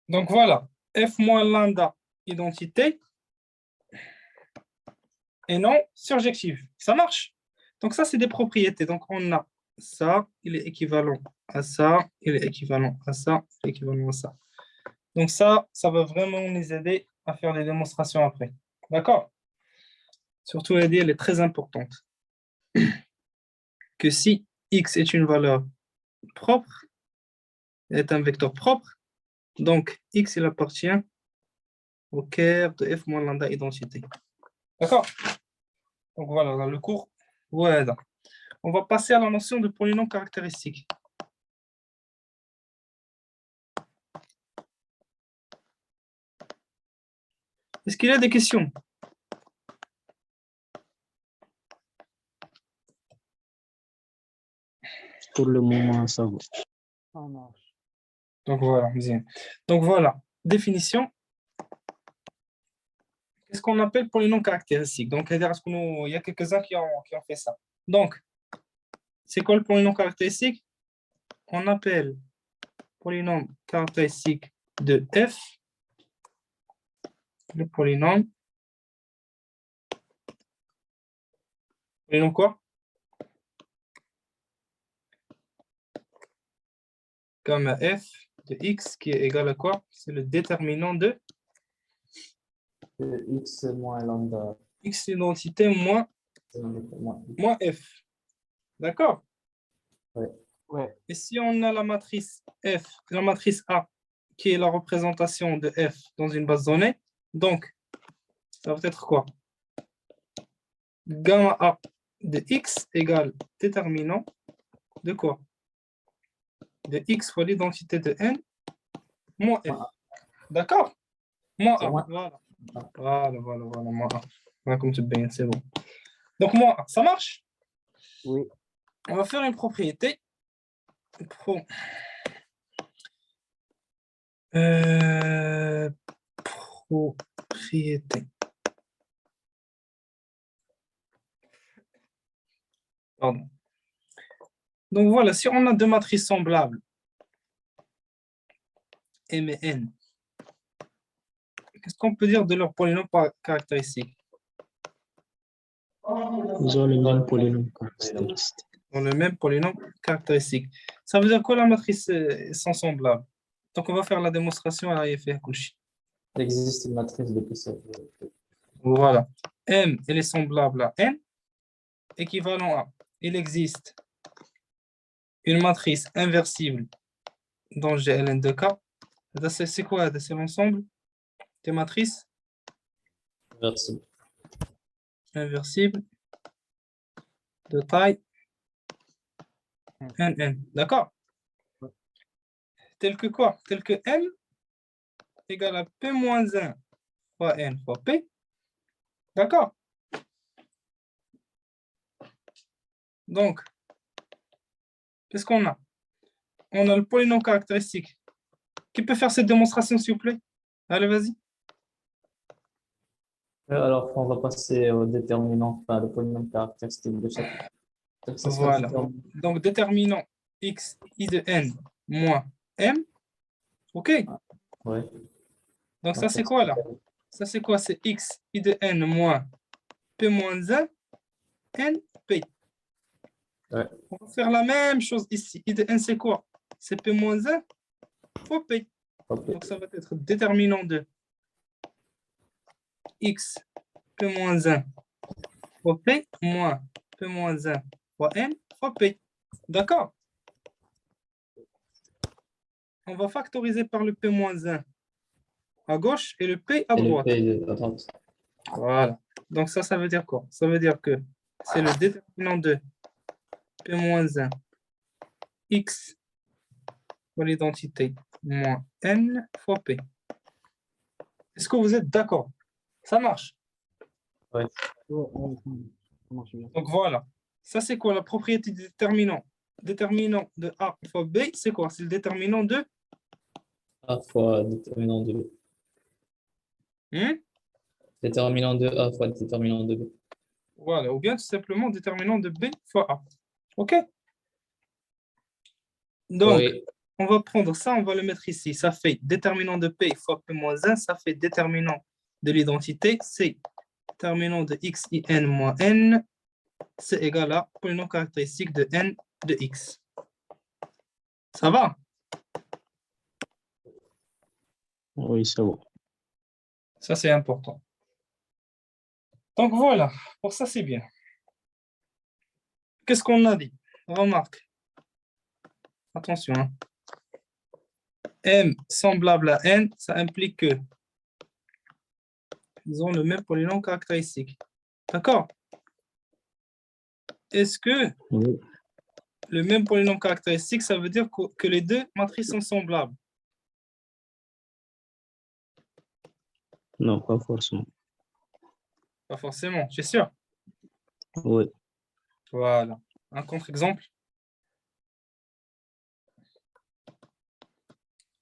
Donc voilà, f moins lambda identité et non surjective. Ça marche. Donc ça, c'est des propriétés. Donc on a ça, il est équivalent à ça, il est équivalent à ça, il est équivalent à ça. Donc ça va vraiment nous aider à faire les démonstrations après. D'accord? Surtout, l'idée, elle est très importante. Que si x est une valeur propre, est un vecteur propre, donc x, il appartient au caire de f moins lambda identité. D'accord? Donc voilà, dans le cours, voilà. On va passer à la notion de polynôme caractéristique. Est-ce qu'il y a des questions? Pour le moment, ça va. Ça marche. Donc voilà, bien. Donc voilà, définition. Qu'est-ce qu'on appelle polynôme caractéristique? Donc, il y a quelques-uns qui ont fait ça. Donc, c'est quoi le polynôme caractéristique? On appelle polynôme caractéristique de f le polynôme. Polynôme quoi? Gamma f de x qui est égal à quoi? C'est le déterminant de X moins lambda. x identité moins f. D'accord? Ouais. Et si on a la matrice F, la matrice A, qui est la représentation de F dans une base donnée, donc, ça va être quoi? Gamma A de X égale déterminant de quoi? De X fois l'identité de N moins F. D'accord? Moins A. Voilà. Voilà, moins A. Voilà, comme tu peux bien, c'est bon. Donc, moins A, ça marche? Oui. On va faire une propriété. Propriété. Pardon. Donc voilà, si on a deux matrices semblables, M et N, qu'est-ce qu'on peut dire de leur polynôme caractéristique? Ils ont le même polynôme caractéristique. Dans le même polynôme caractéristique. Ça veut dire quoi la matrice sont semblables? Donc on va faire la démonstration à l'IFR Cauchy. Il existe une matrice de Poisson. Voilà. M, elle est semblable à N, équivalent à. Il existe une matrice inversible dans GLN de K. C'est quoi? C'est l'ensemble des matrices inversibles de taille NN. D'accord? Tel que quoi? Tel que M égale à P moins 1 fois N fois P. D'accord? Donc, qu'est-ce qu'on a? On a le polynôme caractéristique. Qui peut faire cette démonstration, s'il vous plaît? Allez, vas-y. Alors, on va passer au déterminant, enfin, le polynôme caractéristique de chaque. Donc, ça sera Voilà. déterminant. Donc, déterminant x, i de n moins m. OK? Ouais. Donc, ça, c'est quoi, là? Ça, c'est quoi? C'est x, i de n moins p moins 1, n, p. Ouais. On va faire la même chose ici. I de n, c'est quoi? C'est p moins 1 fois p. Ok. Donc, ça va être déterminant de x, p moins 1 fois p moins p moins 1 fois n fois p. D'accord? On va factoriser par le p moins 1 à gauche et le p à Et le droite. P à droite. Voilà. Donc ça veut dire quoi? Ça veut dire que c'est le déterminant de p moins 1 x fois l'identité moins n fois p. Est-ce que vous êtes d'accord? Ça marche. Ouais. Ça marche bien. Donc voilà. Ça, c'est quoi la propriété du déterminant? Déterminant de A fois B, c'est quoi? C'est le déterminant de A fois déterminant de B. hein? Déterminant de A fois déterminant de B. Voilà. Ou bien tout simplement déterminant de B fois A. OK? Donc, Oui. on va prendre ça, on va le mettre ici. Ça fait déterminant de P fois P moins 1, ça fait déterminant de l'identité, c'est déterminant de X, I, N moins N, c'est égal à polynôme caractéristique de N de X. Ça va? Oui, c'est bon. Ça, c'est important. Donc, voilà. Pour ça, c'est bien. Qu'est-ce qu'on a dit? Remarque. Attention. Hein. M semblable à N, ça implique que ils ont le même polynôme caractéristique. D'accord? Est-ce que Oui. le même polynôme caractéristique, ça veut dire que les deux matrices sont semblables? Non, pas forcément. Pas forcément, je suis sûr. Oui. Voilà. Un contre-exemple.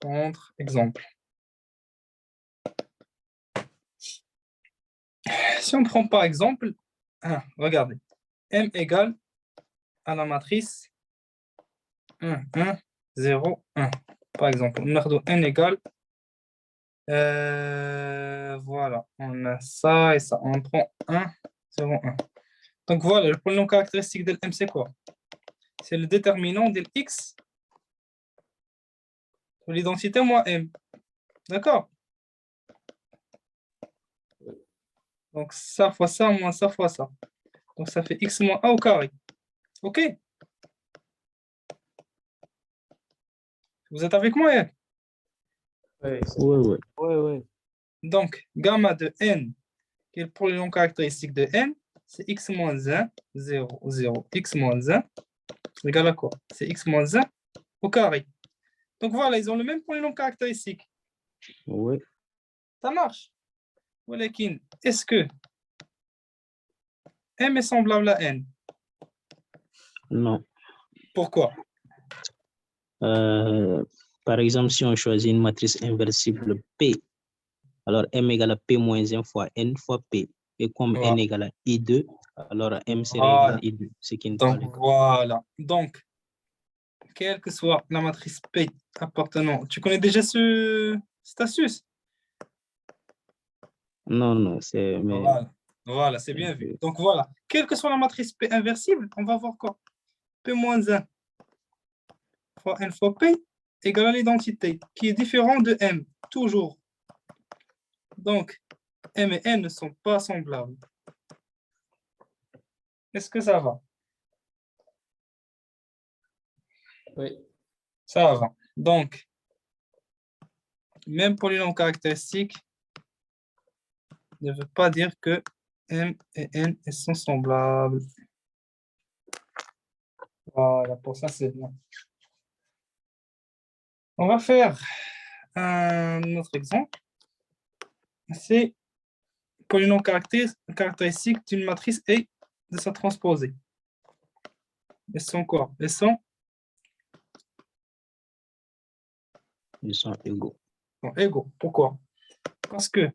Contre-exemple. Si on prend par exemple, regardez, M égale à la matrice 1, 1, 0, 1. Par exemple, numéro N égale, voilà, on a ça et ça. On prend 1, 0, 1. Donc voilà, le polynôme caractéristique de M, c'est quoi? C'est le déterminant de X pour l'identité moins M. D'accord? Donc ça fois ça moins ça fois ça. Donc ça fait X moins A au carré. OK? Vous êtes avec moi, Yann? Oui, Oui, oui. Donc, gamma de N, qui est le polynôme caractéristique de N, c'est X moins 1, 0, 0, X moins 1, égale à quoi? C'est X moins 1 au carré. Donc voilà, ils ont le même polynôme caractéristique. Oui. Ça marche. Est-ce que M est semblable à N? Non. Pourquoi? Par exemple, si on choisit une matrice inversible P, alors M égale à P moins 1 fois N fois P. Et comme Voilà. N égale à I2, alors M serait égal Voilà. à I2, ce qui n'est pas Donc le cas. voilà. Donc, quelle que soit la matrice P appartenant, tu connais déjà cette astuce? Non, non, c'est... Mais, Voilà, c'est bien vu. Donc voilà, quelle que soit la matrice P inversible, on va voir quoi? P moins 1 fois N fois P égale à l'identité, qui est différent de M, toujours. Donc, M et N ne sont pas semblables. Est-ce que ça va? oui. Ça va. Donc, même polynôme caractéristique ne veut pas dire que M et N sont semblables. Voilà, pour ça, c'est bien. On va faire un autre exemple. C'est polynôme caractéristique d'une matrice et de sa transposée. Elles sont quoi? Elles sont ils sont égaux. égaux. Pourquoi? Parce que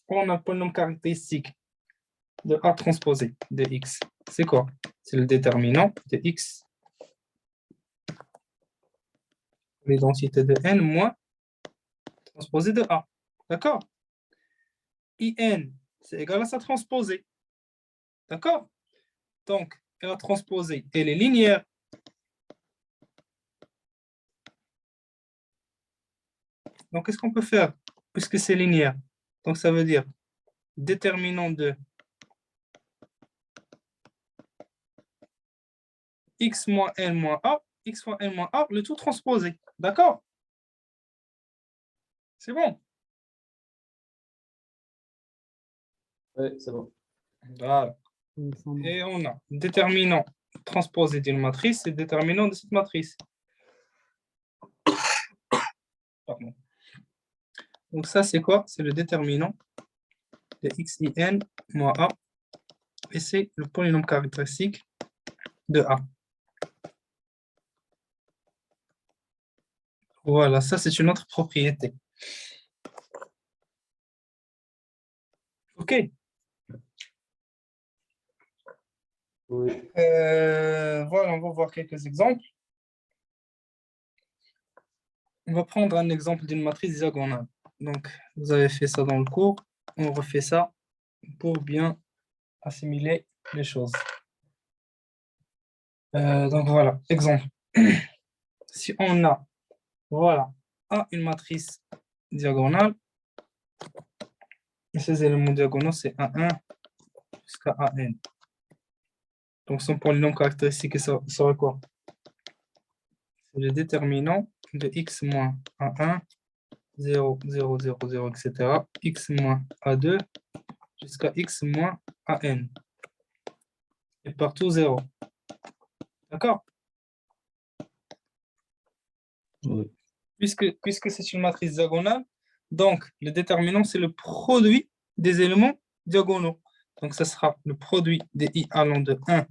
on a le polynôme caractéristique de A transposé de X. C'est quoi? C'est le déterminant de X. L'identité de N moins transposé de A. D'accord? IN, c'est égal à sa transposée. D'accord? Donc, la transposée, elle est linéaire. Donc, qu'est-ce qu'on peut faire puisque c'est linéaire? Donc, ça veut dire déterminant de X moins N moins A, X moins N moins A, le tout transposé. D'accord? C'est bon? Oui, c'est bon. Voilà. Et on a déterminant transposé d'une matrice et déterminant de cette matrice. Pardon. Donc ça, c'est quoi? C'est le déterminant de XIN moins A. Et c'est le polynôme caractéristique de A. Voilà, ça, c'est une autre propriété. OK. Oui. Voilà, on va voir quelques exemples. On va prendre un exemple d'une matrice diagonale. Donc, vous avez fait ça dans le cours. On refait ça pour bien assimiler les choses. Donc, voilà, exemple. Si on a, voilà, A, une matrice diagonale, et ces éléments diagonaux, c'est A1 jusqu'à AN. Donc, son polynôme caractéristique sera quoi? C'est le déterminant de x moins A1, 0, 0, 0, 0, etc. X moins A2 jusqu'à x moins AN. Et partout 0. D'accord? Oui. Puisque c'est une matrice diagonale, donc le déterminant, c'est le produit des éléments diagonaux. Donc, ce sera le produit des i allant de 1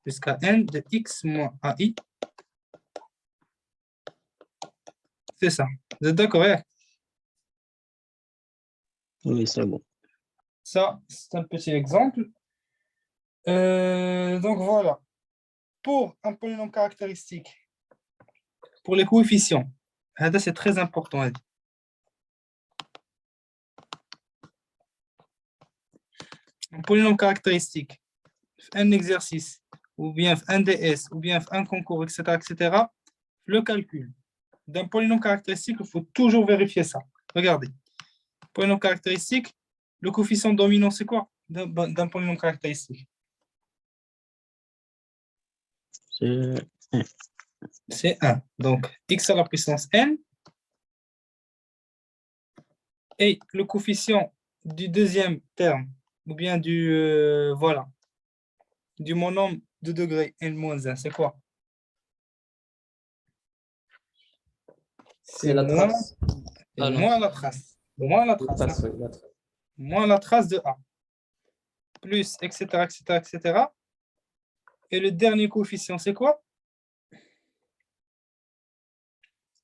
jusqu'à n de x moins ai. C'est ça. Vous êtes d'accord? Oui, c'est bon. Ça, c'est un petit exemple. Donc, voilà. Pour un polynôme caractéristique, pour les coefficients, c'est très important. Un polynôme caractéristique, un exercice, ou bien un DS, ou bien un concours, etc., le calcul d'un polynôme caractéristique, il faut toujours vérifier ça. Regardez. Polynôme caractéristique, le coefficient dominant, c'est quoi d'un polynôme caractéristique? C'est C'est 1. Donc, x à la puissance n. Et le coefficient du deuxième terme, ou bien voilà, du monôme de degré n-1, c'est quoi? C'est la moins, trace. Ah non, moins la trace. Moins la la trace. trace, Hein. oui, la trace. Moins la trace de A. Plus, etc., etc., etc. Et le dernier coefficient, c'est quoi?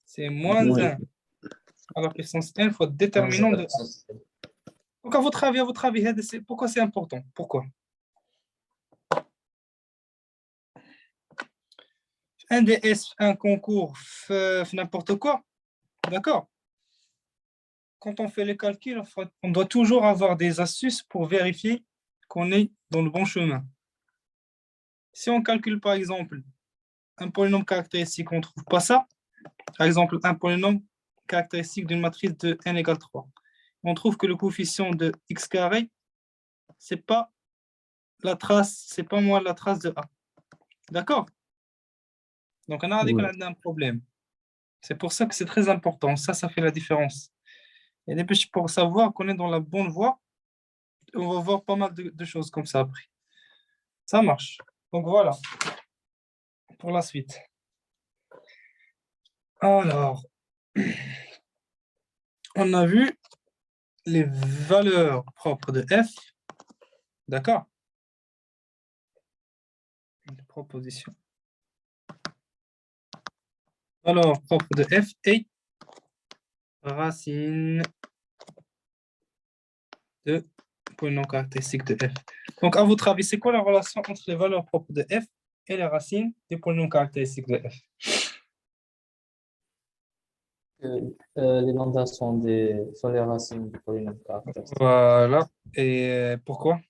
C'est moins moins 1 à la puissance n fois Moins déterminant la de A. puissance. Donc, à votre avis, pourquoi c'est important? Pourquoi? Un DS, un concours, n'importe quoi. D'accord? Quand on fait les calculs, on doit toujours avoir des astuces pour vérifier qu'on est dans le bon chemin. Si on calcule, par exemple, un polynôme caractéristique, on ne trouve pas ça. Par exemple, un polynôme caractéristique d'une matrice de n égale 3. On trouve que le coefficient de x carré, c'est pas la trace, c'est pas moins la trace de A. D'accord? Donc, on a dit qu'on a un problème. C'est pour ça que c'est très important. Ça fait la différence. Et pour savoir qu'on est dans la bonne voie, on va voir pas mal de choses comme ça après. Ça marche. Donc, voilà. Pour la suite. Alors, on a vu les valeurs propres de f. D'accord? Proposition. Valeur propre de f est racine de polynôme caractéristique de f. Donc, à votre avis, c'est quoi la relation entre les valeurs propres de f et les racines des polynômes caractéristiques de f? Les lambdas sont les racines du polynôme caractéristique. Voilà. Et pourquoi?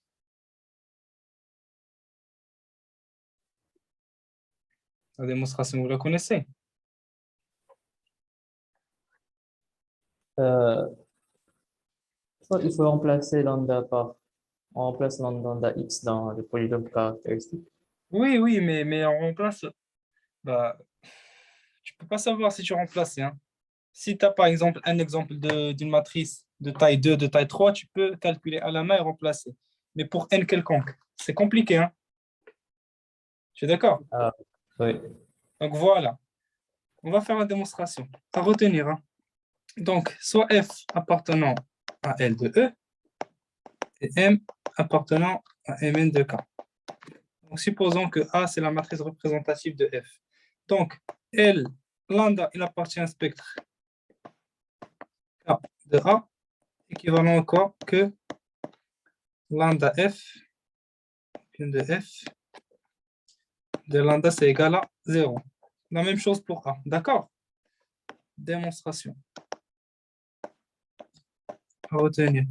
La démonstration, vous la connaissez? Il faut remplacer lambda on remplace lambda x dans le polynôme caractéristique. Oui, mais on remplace. Bah, tu peux pas savoir si tu remplaces. Hein. Si tu as par exemple un exemple d'une matrice de taille 2, de taille 3, tu peux calculer à la main et remplacer. Mais pour n quelconque, c'est compliqué. Hein? Tu es d'accord? Ah, oui. Donc voilà, on va faire la démonstration. À retenir. Hein? Donc, soit f appartenant à L de E et M appartenant à Mn de K. Donc, supposons que A, c'est la matrice représentative de F. Donc, L, lambda, il appartient à un spectre K de A, équivalent à quoi? Que lambda F, de F, de lambda, c'est égal à 0. La même chose pour A, d'accord? démonstration à retenir.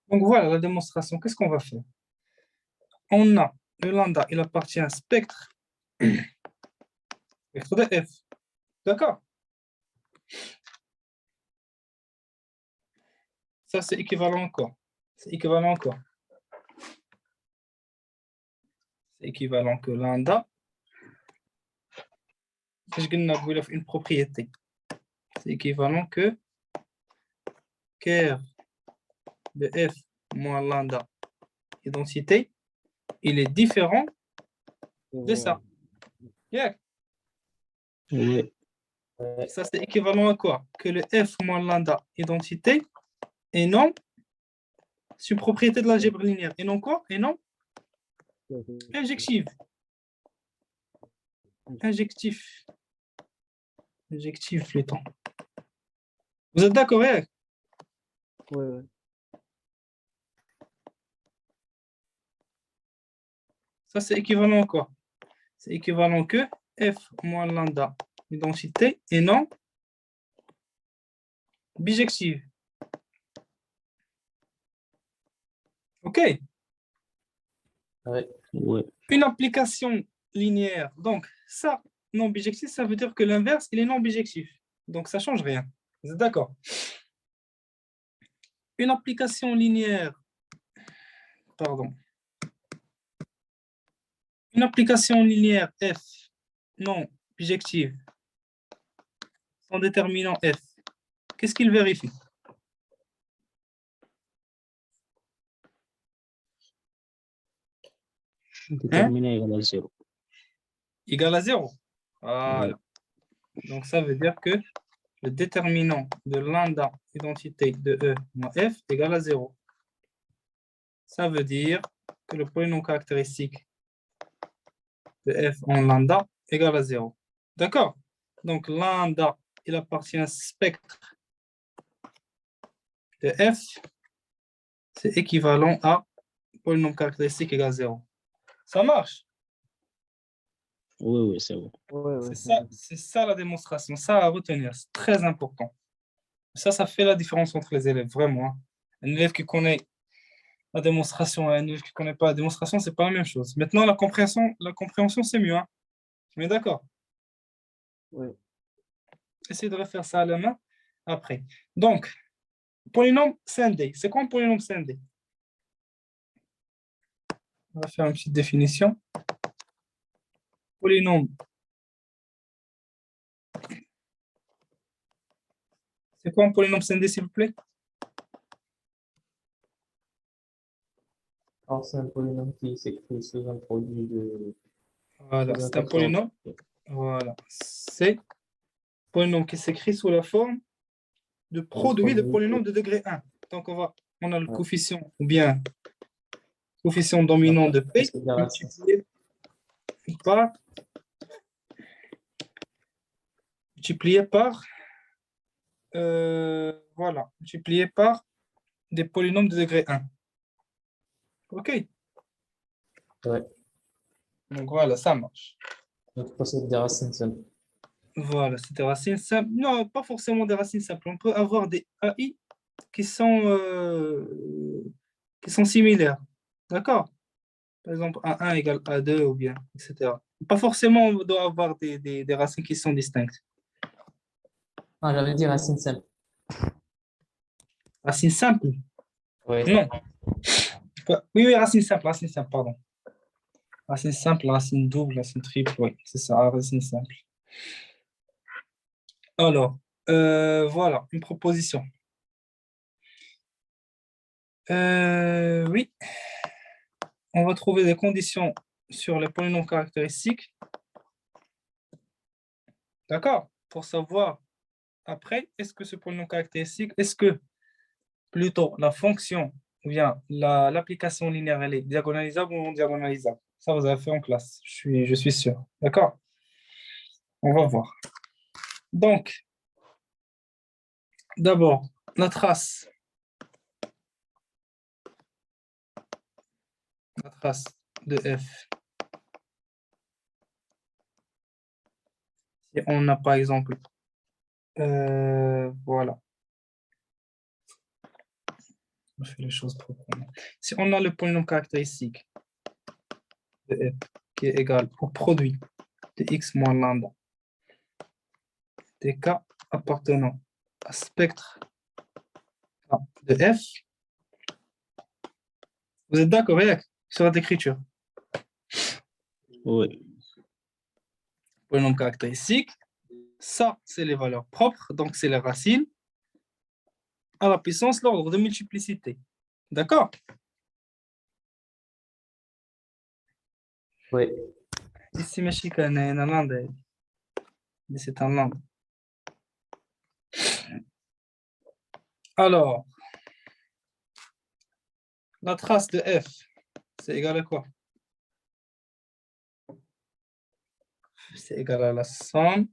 Donc voilà la démonstration. Qu'est-ce qu'on va faire? On a le lambda, il appartient à un spectre, spectre de F. D'accord? Ça, c'est équivalent encore. C'est équivalent encore. C'est équivalent que lambda. Je vais une propriété. C'est équivalent que ker de F moins lambda identité, il est différent de ça. Yeah. Oui. Ça, c'est équivalent à quoi? Que le F moins lambda identité et non c'est une propriété de l'algèbre linéaire. Et non quoi? Et non injective. Injectif. Injectif plutôt. Vous êtes d'accord avec? Oui. Ça, c'est équivalent à quoi? C'est équivalent que F moins lambda identité et non bijective. OK? Ouais. Oui. Une application linéaire. Donc, ça, non bijectif, ça veut dire que l'inverse, il est non bijectif. Donc, ça ne change rien. Vous êtes d'accord? Une application linéaire, pardon. Une application linéaire F non bijective, son déterminant F, qu'est-ce qu'il vérifie? Déterminé égal à 0. Égal à 0. Voilà. Donc, ça veut dire que le déterminant de lambda identité de E moins F égale à 0. Ça veut dire que le polynôme caractéristique de F en lambda égale à 0. D'accord? Donc, lambda, il appartient à un spectre de F. C'est équivalent à polynôme caractéristique égale à 0. Ça marche? Oui, c'est bon. Oui. C'est ça la démonstration. Ça à retenir, c'est très important. Ça fait la différence entre les élèves, vraiment. Un élève qui connaît la démonstration et un élève qui ne connaît pas la démonstration, c'est pas la même chose. Maintenant, la compréhension c'est mieux. Hein. Mais d'accord. Oui. Essayez de refaire ça à la main après. Donc, polynôme scindé. C'est quoi un polynôme scindé? On va faire une petite définition. Polynôme. C'est quoi un polynôme scindé, s'il vous plaît? Alors, c'est un polynôme qui s'écrit sous un produit de... Voilà, sous un c'est un facteur. polynôme. Voilà, c'est un polynôme qui s'écrit sous la forme de produit de polynômes de degré 1. Donc, on a le coefficient, ou bien coefficient dominant de P, multiplié par voilà, multiplié par des polynômes de degré 1. OK? Ouais. Donc, voilà, ça marche. Donc, il possède des racines simples. Voilà, c'est des racines simples. Non, pas forcément des racines simples. On peut avoir des AI qui sont similaires. D'accord? Par exemple, A1 égale A2 ou bien, etc. Pas forcément, on doit avoir des racines qui sont distinctes. Ah, j'avais dit racines simples. Racines simples? Oui. Non. Oui, racine simple, pardon. Racine simple, racine double, racine triple, oui, c'est ça, racine simple. Alors, voilà, une proposition. Oui, on va trouver des conditions sur les polynômes caractéristiques. D'accord? Pour savoir, après, est-ce que ce polynôme caractéristique, est-ce que plutôt la fonction ou bien l'application linéaire, elle est diagonalisable ou non diagonalisable? Ça, vous avez fait en classe, je suis sûr. D'accord? On va voir. Donc, d'abord, la trace la trace de f. Si on a par exemple, voilà, on fait les choses proprement. Si on a le polynôme caractéristique de f qui est égal au produit de x moins lambda des cas appartenant à spectre de f, vous êtes d'accord avec sur la écriture? Oui. Polynôme caractéristique, ça c'est les valeurs propres, donc c'est les racines à la puissance l'ordre de multiplicité. D'accord? Oui. Ici, ماشي كان هنا لندا. C'est un lambda. Alors, la trace de f, c'est égal à quoi? C'est égal à la somme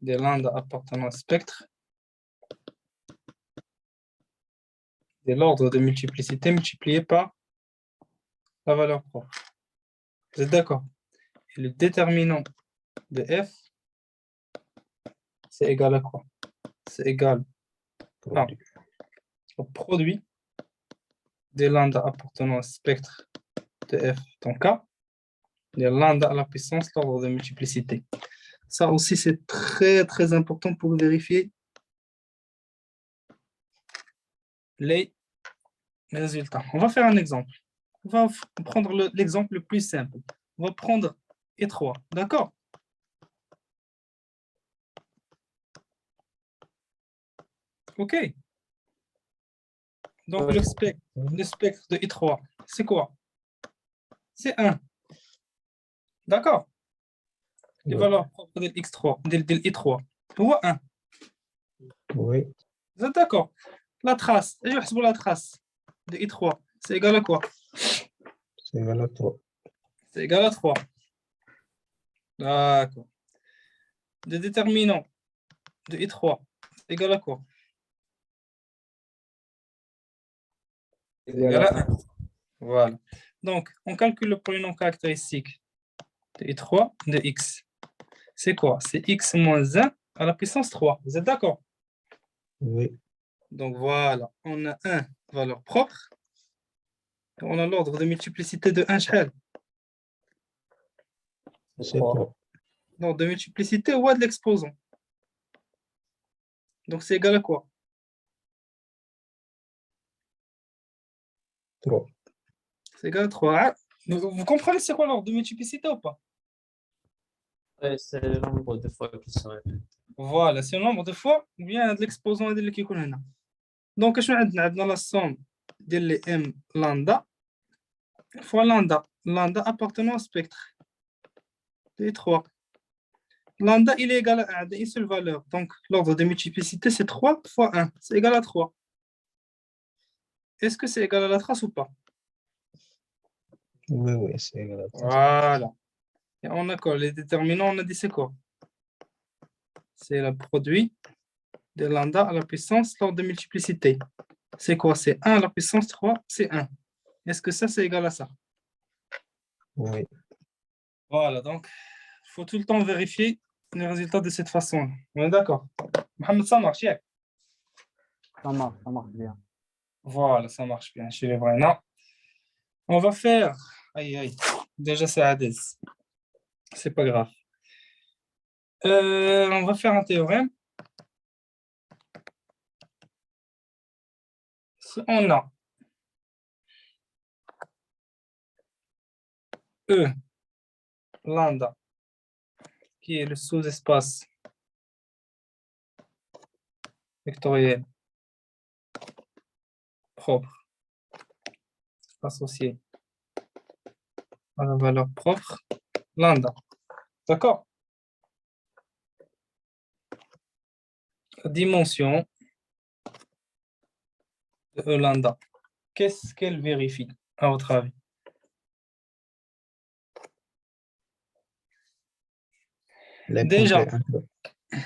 des lambda appartenant au spectre de l'ordre de multiplicité multiplié par la valeur propre. Vous êtes d'accord? Et le déterminant de f, c'est égal à quoi? C'est égal au produit des lambda appartenant au spectre de f dans K, des lambda à la puissance l'ordre de multiplicité. Ça aussi, c'est très, très important pour vérifier les résultats. On va faire un exemple. On va prendre l'exemple le plus simple. On va prendre E3, d'accord? OK. Donc, Ouais. le spectre de E3, c'est quoi? C'est 1. D'accord? Les valeurs propres de X3, de E3. هو 1. Oui. Vous êtes d'accord? La trace, la trace de I3, c'est égal à quoi? C'est égal à 3. C'est égal à 3. D'accord. Le déterminant de I3, c'est égal à quoi? C'est égal à 1. Voilà. Donc, on calcule le polynôme caractéristique de I3 de X. C'est quoi? C'est X moins 1 à la puissance 3. Vous êtes d'accord? Oui. Donc, voilà. On a un valeur propre. On a l'ordre de multiplicité de 1 شحال. C'est 3. Donc, de multiplicité ou de l'exposant. Donc, c'est égal à quoi? 3. C'est égal à 3. Vous comprenez c'est quoi l'ordre de multiplicité ou pas? Ouais, c'est le nombre de fois qui se répète. Voilà, c'est le nombre de fois ou bien de l'exposant اللي كيكون هنا. Donc, شنو عندنا la somme ديال les m lambda fois lambda appartenant au spectre des 3. Lambda, il est égal à une seule valeur. Donc, l'ordre de multiplicité, c'est 3 fois 1. C'est égal à 3. Est-ce que c'est égal à la trace ou pas? Oui, oui, c'est égal à 3. Voilà. Et on a quoi? Les déterminants, on a dit c'est quoi? C'est le produit de lambda à la puissance l'ordre de multiplicité. C'est quoi? C'est 1 à la puissance 3, c'est 1. Est-ce que ça, c'est égal à ça? Oui. Voilà, donc, il faut tout le temps vérifier les résultats de cette façon. On est d'accord? Mohamed, ça marche, yeah. Ça marche bien. Voilà, ça marche bien chez les vrais. Non. On va faire... Aïe, aïe. Déjà, c'est à 10. C'est pas grave. On va faire un théorème. Si on a E lambda, qui est le sous-espace vectoriel propre associé à la valeur propre lambda. D'accord? La dimension de E lambda, qu'est-ce qu'elle vérifie, à votre avis? Déjà,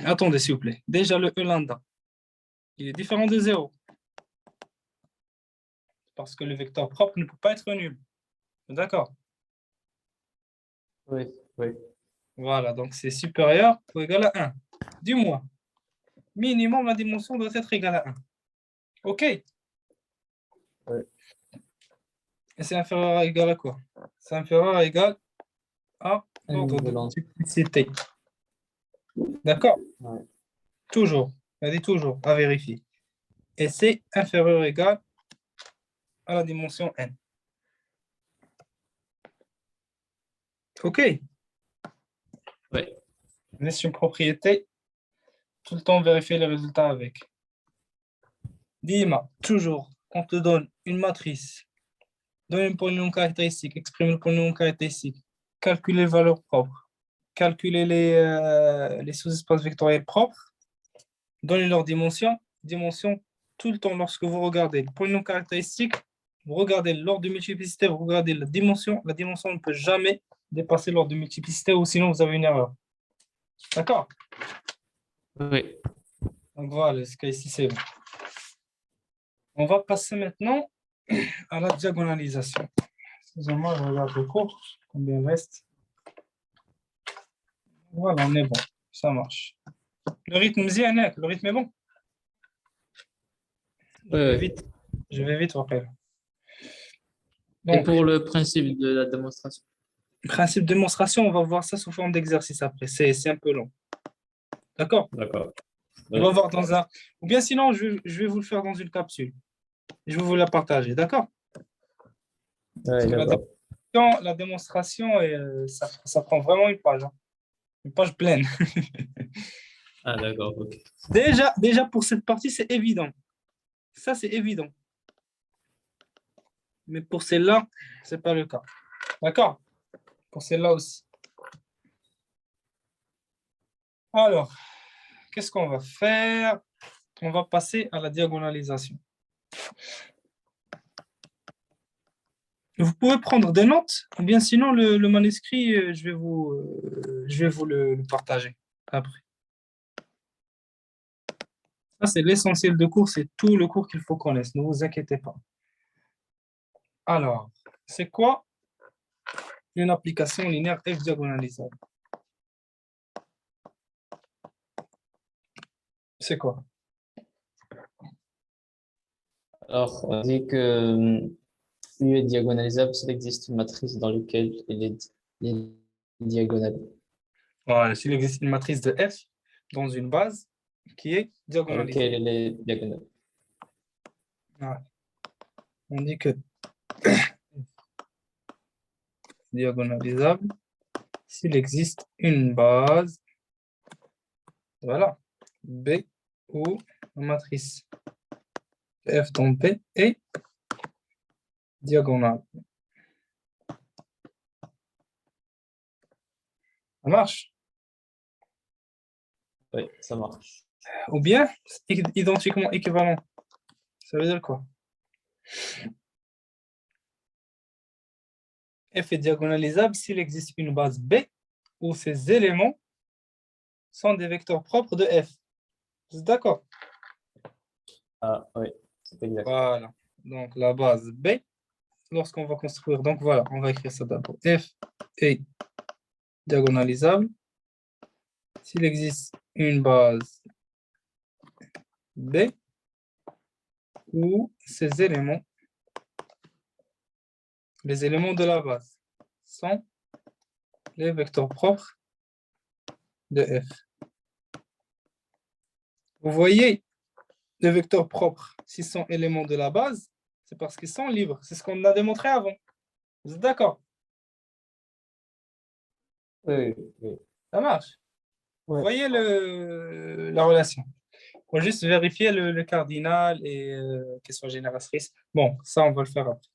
attendez s'il vous plaît. Déjà, le E lambda, il est différent de 0. Parce que le vecteur propre ne peut pas être nul. D'accord. Oui, oui. Voilà, donc c'est supérieur ou égal à 1. Dis-moi, minimum, la dimension doit être égale à 1. OK? Ouais. Et c'est inférieur à égal à quoi? C'est inférieur à égal à Un l'ordre de nouvel ordre. multiplicité. D'accord? Ouais. Toujours. Elle dit toujours, à vérifier. Et c'est inférieur ou égal à la dimension n. OK? Oui. Laisse une propriété. Tout le temps vérifier les résultats avec. Dis-moi, toujours, on te donne une matrice, donne un polynôme caractéristique, exprime le polynôme caractéristique, calculer les valeurs propres, calculer les sous-espaces vectoriels propres, donner leur dimension. Dimension, tout le temps, lorsque vous regardez le polynôme caractéristique, vous regardez l'ordre de multiplicité, vous regardez la dimension ne peut jamais dépasser l'ordre de multiplicité ou sinon vous avez une erreur. D'accord? Oui. Donc voilà, ce cas ici, c'est bon. On va passer maintenant à la diagonalisation. Excusez-moi, je regarde le cours, combien il reste. Voilà, on est bon, ça marche. Le rythme, le rythme est bon. Oui. Je vais vite, rappel. Et Donc, pour le principe de la démonstration? principe de démonstration, on va voir ça sous forme d'exercice après. C'est un peu long. D'accord? D'accord. On va voir dans un... Ou bien sinon, je vais vous le faire dans une capsule. Je vais vous la partager, d'accord? Oui, d'accord. La démonstration, ça prend vraiment une page. Hein. Une page pleine. Ah, d'accord, ok. Déjà, pour cette partie, c'est évident. Ça, c'est évident. Mais pour celle-là, ce n'est pas le cas. D'accord? Pour celle-là aussi. Alors, qu'est-ce qu'on va faire? On va passer à la diagonalisation. Vous pouvez prendre des notes, ou bien sinon le manuscrit, je vais vous le partager après. Ça, c'est l'essentiel du cours, c'est tout le cours qu'il faut connaître, ne vous inquiétez pas. Alors, c'est quoi une application linéaire f diagonalisable? C'est quoi? Alors, on dit que U est diagonalisable s'il existe une matrice dans laquelle il est diagonale. Voilà, s'il existe une matrice de f dans une base qui est Dans diagonalisable. laquelle elle est diagonale. Ouais. On dit que diagonalisable s'il existe une base, voilà, B où la matrice f dans P est diagonale. Ça marche? Oui, ça marche. Ou bien identiquement équivalent. Ça veut dire quoi? F est diagonalisable s'il existe une base B où ses éléments sont des vecteurs propres de F. Vous êtes d'accord? Ah, oui, c'est exact. Voilà. Donc la base B, lorsqu'on va construire, donc voilà, on va écrire ça d'abord. F est diagonalisable s'il existe une base B où ces éléments, les éléments de la base, sont les vecteurs propres de F. Vous voyez, les vecteurs propres, s'ils sont éléments de la base, c'est parce qu'ils sont libres. C'est ce qu'on a démontré avant. Vous êtes d'accord? Oui, oui. Ça marche. Vous voyez la relation. Il faut juste vérifier le cardinal et qu'elle soit génératrice. Bon, ça, on va le faire après.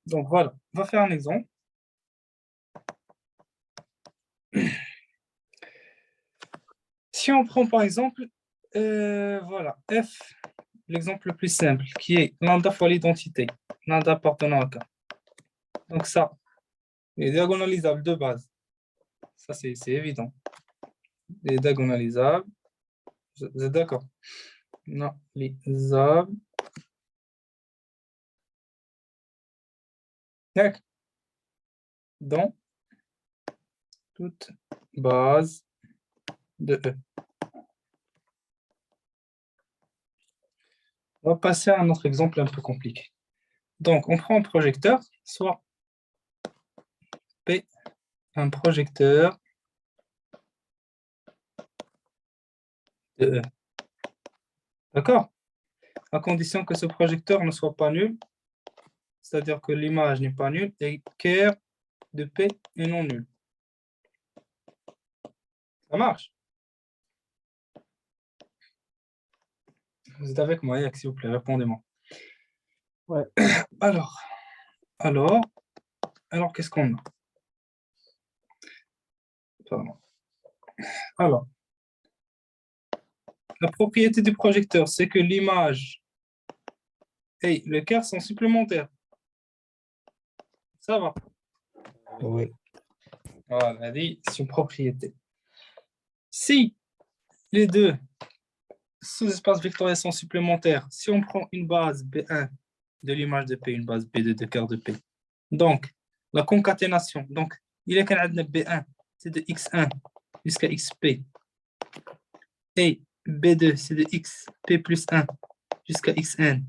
Donc voilà, on va faire un exemple. Si on prend par exemple, voilà, F, l'exemple le plus simple, qui est lambda fois l'identité, lambda appartenant à K. Donc ça, est diagonalisable de base. Ça, c'est évident. Il est diagonalisable. Vous êtes d'accord? Diagonalisable. D'accord. dans toute base de E. On va passer à un autre exemple un peu compliqué. Donc, on prend un projecteur, soit P, un projecteur de E. D'accord? À condition que ce projecteur ne soit pas nul, c'est-à-dire que l'image n'est pas nulle et qu'R de P est non nul. Ça marche? Vous êtes avec moi, Yak, s'il vous plaît, répondez-moi. Ouais. Alors, qu'est-ce qu'on a? Pardon. Alors, la propriété du projecteur, c'est que l'image et le quart sont supplémentaires. Ça va? Oui. Voilà, c'est une propriété. Si les deux sous-espaces vectoriels sont supplémentaires, si on prend une base B1 de l'image de P, une base B2 de quart de P, donc la concaténation, donc il est qu'un B1, c'est de X1 jusqu'à XP, et B2, c'est de XP plus 1 jusqu'à XN.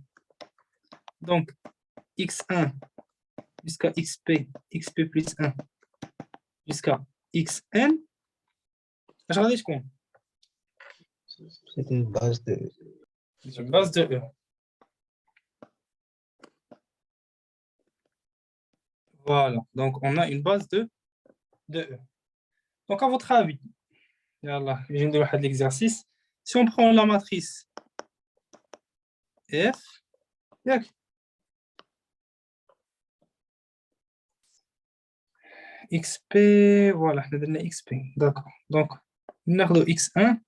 Donc, X1 jusqu'à XP, XP plus 1 jusqu'à XN. Je regarde ce qu'on. C'est une base de... C'est une base de E. Voilà. Donc, on a une base de E. Donc, à votre avis, yallah, je viens de faire l'exercice. Si on prend la matrice F, XP, voilà, on a donné XP. D'accord. Donc, on a X1,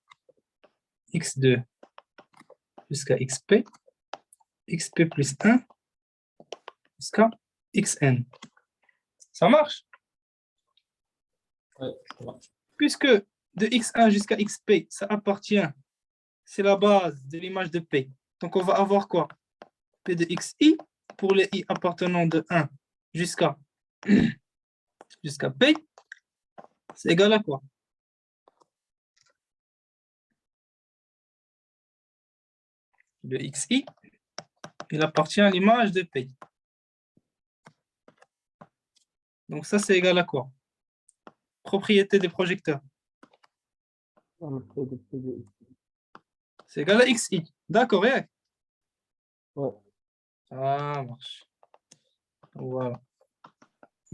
X2 jusqu'à XP, XP plus 1 jusqu'à XN. Ça marche? Ouais, ça marche. Puisque de X1 jusqu'à XP, ça appartient, c'est la base de l'image de P. Donc, on va avoir quoi? P de XI pour les I appartenant de 1 jusqu'à P, c'est égal à quoi? Le XI, il appartient à l'image de P. Donc, ça, c'est égal à quoi? Propriété des projecteurs. C'est égal à XI. D'accord, Yak? Ouais. Ça marche. Voilà.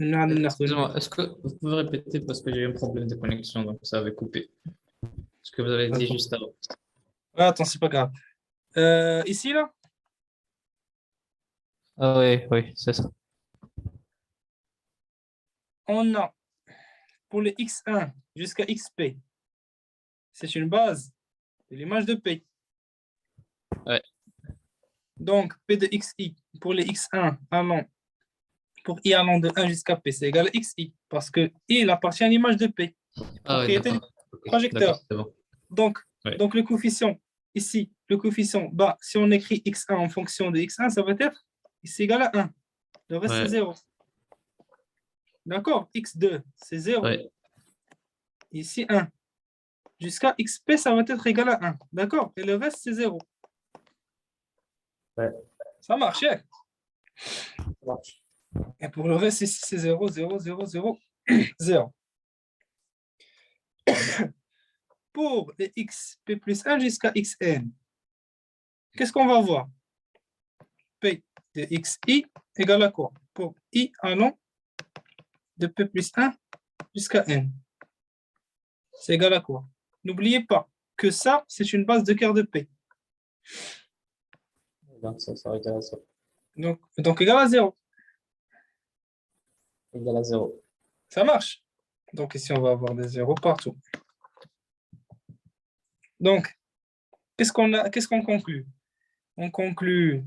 Excusez-moi, est-ce que vous pouvez répéter parce que j'ai eu un problème de connexion, donc ça avait coupé. Ce que vous avez dit D'accord. juste avant. Attends, c'est pas grave. Ici, là, Ah oui, oui, c'est ça. on a pour les X1 jusqu'à XP, c'est une base de l'image de P. Ouais. Donc, P de XI pour les X1 allant, pour I allant de 1 jusqu'à P, c'est égal à XI, parce que I, il appartient à l'image de P. Ah oui, Propriété du d'accord. projecteur. D'accord, c'est bon. Donc, Ouais. donc, le coefficient, ici, le coefficient, bah, si on écrit X1 en fonction de X1, ça va être ici égal à 1. Le reste, Ouais. c'est 0. D'accord? X2, c'est 0. Ouais. Ici, 1. Jusqu'à XP, ça va être égal à 1. D'accord? Et le reste, c'est 0. Ouais. Ça marche, hein? Ça marche. Et pour le reste, ici, c'est 0, 0, 0, 0, 0. Pour les XP plus 1 jusqu'à XN, qu'est-ce qu'on va voir? P de XI égale à quoi? Pour I allant de P plus 1 jusqu'à N. C'est égal à quoi? N'oubliez pas que ça, c'est une base de quart de P. Donc, ça sera égal à 0. Donc égal à 0. Égal à 0. Ça marche. Donc ici, on va avoir des zéros partout. Donc, qu'est-ce qu'on conclut? On conclut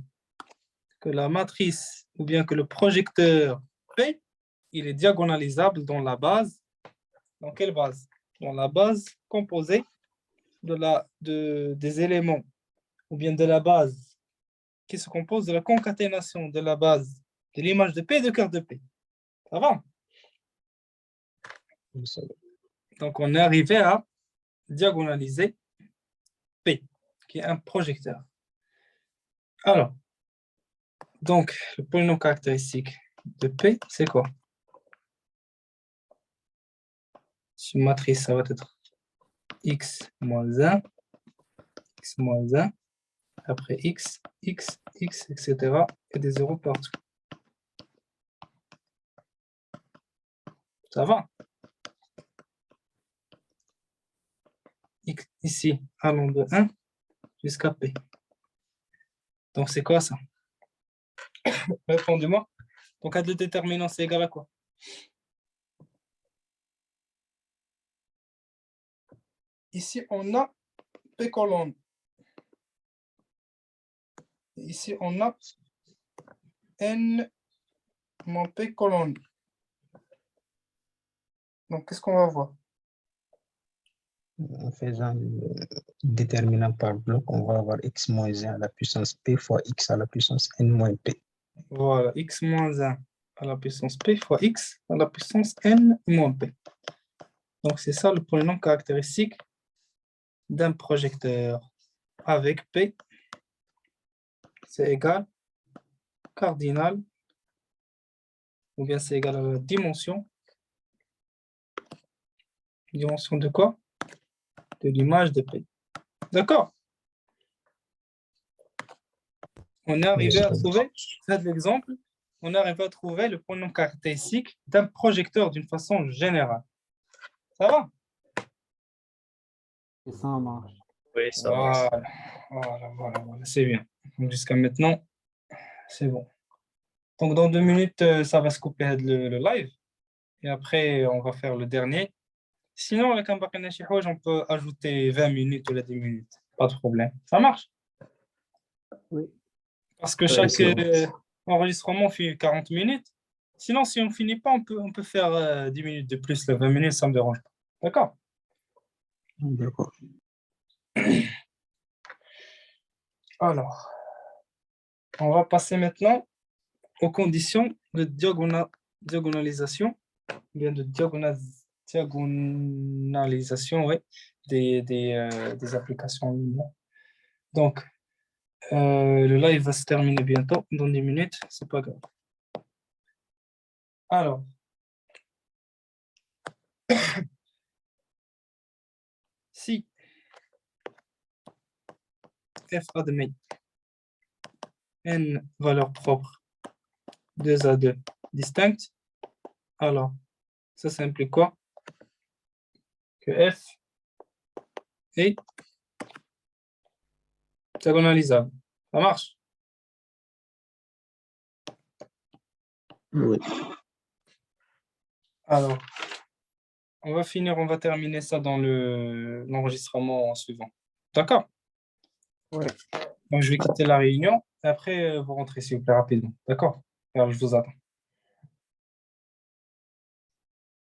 que la matrice ou bien que le projecteur P, il est diagonalisable dans la base. Dans quelle base? Dans la base composée des éléments ou bien de la base qui se compose de la concaténation de la base de l'image de P et de quart de P. Ça va? Donc, on est arrivé à diagonaliser P, qui est un projecteur. Alors, donc, le polynôme caractéristique de P, c'est quoi? Sur une matrice, ça va être x moins 1, x moins 1, après x, etc. et des zéros partout. Ça va? Ici, allons de 1 jusqu'à P. Donc, c'est quoi ça? Répondez-moi. Donc, à deux déterminants, c'est égal à quoi? Ici, on a P colonne. Ici, on a N moins P colonne. Donc, qu'est-ce qu'on va voir? En faisant le déterminant par bloc, on va avoir x moins 1 à la puissance p fois x à la puissance n moins p. Voilà, x moins 1 à la puissance p fois x à la puissance n moins p. Donc, c'est ça le polynôme caractéristique d'un projecteur avec P, c'est égal cardinal, ou bien c'est égal à la dimension. Dimension de quoi? De l'image de P. D'accord? On est arrivé à trouver, c'est l'exemple, on est arrivé à trouver le polynôme caractéristique d'un projecteur d'une façon générale. Ça va? Et ça marche. Oui, ça va. Voilà, c'est bien. Donc, jusqu'à maintenant, c'est bon. Donc, dans 2 minutes, ça va se couper le live. Et après, on va faire le dernier. Sinon, avec un Bakanashi Hoj, on peut ajouter 20 minutes ou 10 minutes. Pas de problème. Ça marche? Oui. Parce que chaque enregistrement fait 40 minutes. Sinon, si on ne finit pas, on peut faire 10 minutes de plus. Les 20 minutes, ça ne me dérange pas. D'accord? D'accord. Alors, on va passer maintenant aux conditions de diagonalisation, bien de diagonalisation, ouais, des applications en ligne. Donc, le live va se terminer bientôt, dans 10 minutes, c'est pas grave. Alors, si f admet n valeurs propres 2 à 2 distinctes, alors ça implique quoi? Que f est diagonalisable. Ça marche? Oui. Alors, on va terminer ça dans l'enregistrement suivant. D'accord? Ouais. Donc, je vais quitter la réunion et après, vous rentrez s'il vous plaît rapidement. D'accord? Alors, je vous attends.